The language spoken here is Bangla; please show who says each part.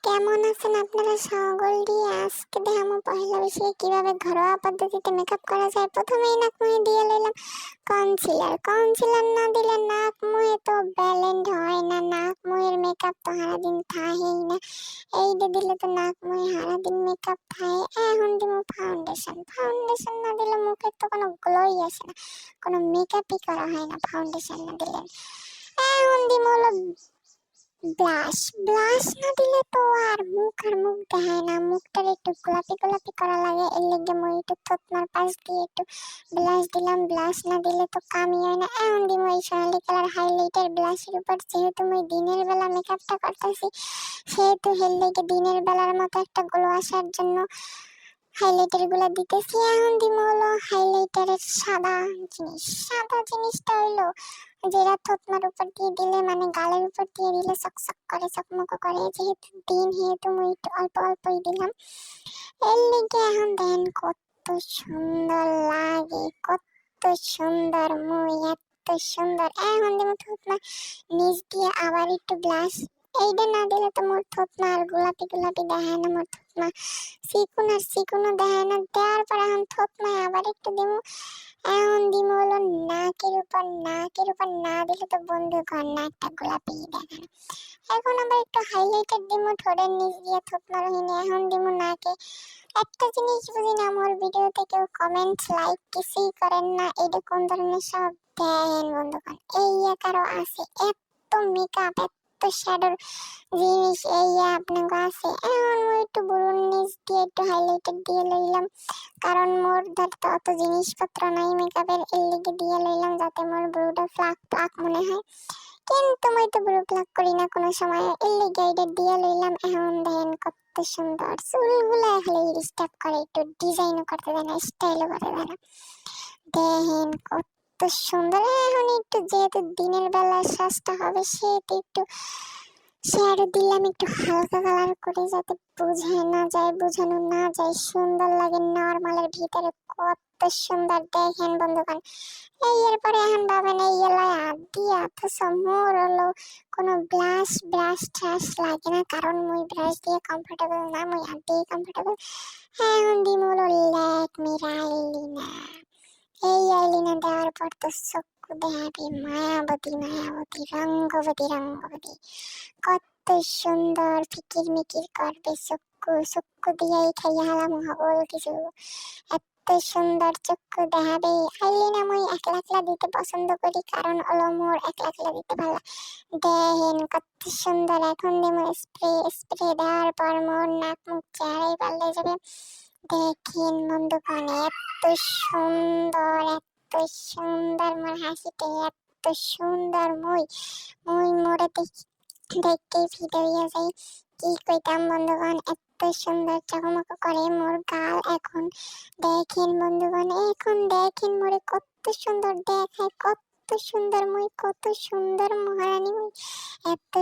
Speaker 1: কেমন আছেন আপনারা সকলটি? আজকে দেখাবো পহেলা বৈশাখে কিভাবে ঘরোয়া পদ্ধতিতে মেকআপ করা যায়। প্রথমেই নাক মুখে দিয়ে নিলাম কনসিলার না দিলে নাক মুখে তো ব্যালেন্ড হয় না, নাক মুখের মেকআপ তো সারাদিন থাহেই না। এইটা দিলে তো নাক মুখে সারাদিন মেকআপ থাহে। এখন দিব ফাউন্ডেশন না দিলে মুখের তো কোনো গ্লোই আসে না, কোনো মেকআপই করা হয় না ফাউন্ডেশন না দিলে। এখন দিব হলো ব্লাশ না দিলে তো আর মুখ দেখায় না, মুখটার একটু গোলাপি করা লাগে। এর লেগে মই একটু থতমার পাশ দিয়ে একটু ব্লাশ দিলাম। ব্লাশ না দিলে তো কামই হয় না। এখন দিব এই সোনালি কালার হাইলাইটার ব্লাশের উপর। যেহেতু মই দিনের বেলা মেকআপটা করতেছি, সেহেতু এর লেগে দিনের বেলার মতো একটা গ্লো আসার জন্য হাইলাইটার গুলা দিতেছি। এখন দিব হলো হাইলাইটারের সাদা জিনিসটা হইলো যেটা থতমার উপর দিয়ে দিলে, মানে গালের উপর দিয়ে দিলে চকচক করে, চকমক করে। যেহেতু দিন, যেহেতু মই একটু অল্পই দিলাম। এর লিগে এখন দেখেন কত সুন্দর লাগে, কত সুন্দর মই, এত সুন্দর। এখন দিব থতমা নিচ দিয়ে আবার একটু ব্লাশ। এইটা না দিলে তো মোর থতমা আর গোলাপি দেখায় না, মোর থতমা চিকুনও দেখায় না। দেওয়ার পর এখন থতমায় আবার একটু দিব। এখন দিব হলো নাকের উপর না দিলে তো বন্ধু ঘর না একটা গোলাপি দেখায় না। এখন আবার একটু হাইলাইটার দিব ঠোঁটের নিচ দিয়ে, থতমার ওখানে। এখন দিব নাকে। একটা জিনিস বুঝি না, আমার ভিডিওতে কেউ কমেন্ট লাইক কিছুই করেন না। এটা কোন ধরনের সব দেখেন বন্ধুগণ, এই কারো আছে এত মেকআপ, এত শ্যাডোর জিনিস এই আপনাকে আছে। এখন মই একটু বুড়োর নিচ দিয়ে একটু হাইলাইটার দিয়ে লইলাম, কারণ মোর ধরতে অত জিনিসপত্র নাই মেকআপের। এর লিগে দিয়ে লইলাম যাতে মোর বুড়োটা ফ্লাক মনে হয়, কিন্তু মই তো বুড়ো ফ্লাক করি না কোনো সময়। এর লিগে এটা দিয়ে লইলাম। এখন দেখেন কত সুন্দর চুলগুলো খালি স্টেপ করে, একটু ডিজাইনও করতে দেয় না, স্টাইলও করতে দেয় না। দেখেন কত সুন্দর। এখন একটু যেহেতু দিনের বেলা সাজটা হবে, সেহেতু একটু শ্যাডো দিলাম, একটু হালকা কালার করে, যাতে বোঝানো না যায়, সুন্দর লাগে নরমালের ভিতরে। কত সুন্দর দেখেন বন্ধুগণ। এরপরে এখন ভাবেন এই এলাকায় হাত দিয়ে, অথচ মোর হলো কোনো ব্রাশ লাগে না, কারণ মুই ব্রাশ দিয়ে কমফোর্টেবল না, মুই হাত দিয়ে কমফোর্টেবল। এখন দিম হলো ল্যাকমির আইলিনা। এই আইলিনা দেওয়ার পর তো চক্ষু দেখাবি মায়াবতী রঙ্গবতী। কত সুন্দর ফিকির করবে চক্ষু দিয়েই খাইয়া হালাম হবল কিছু। এত সুন্দর চক্ষু দেখাবে। আইলিনা মই একলা দিতে পছন্দ করি, কারণ হলো মোর একলা দিতে ভালো। দেখেন কত সুন্দর। এখন দেবো স্প্রে দেওয়ার পর মোর নাক মুখ চেহারাই পাল্টে যাবে। দেখেন বন্ধুগণ এত সুন্দর মোর হাসিতে, এত সুন্দর মই মোরে দেখতেই ফিদা হইয়া যায়। কি কইতাম বন্ধুগণ, এত সুন্দর চকমক করে মোর গাল। এখন দেখেন বন্ধুগণ, এখন দেখেন মোরে কত সুন্দর দেখায়, কত সুন্দর মই, কত সুন্দর মহারানী মই। এত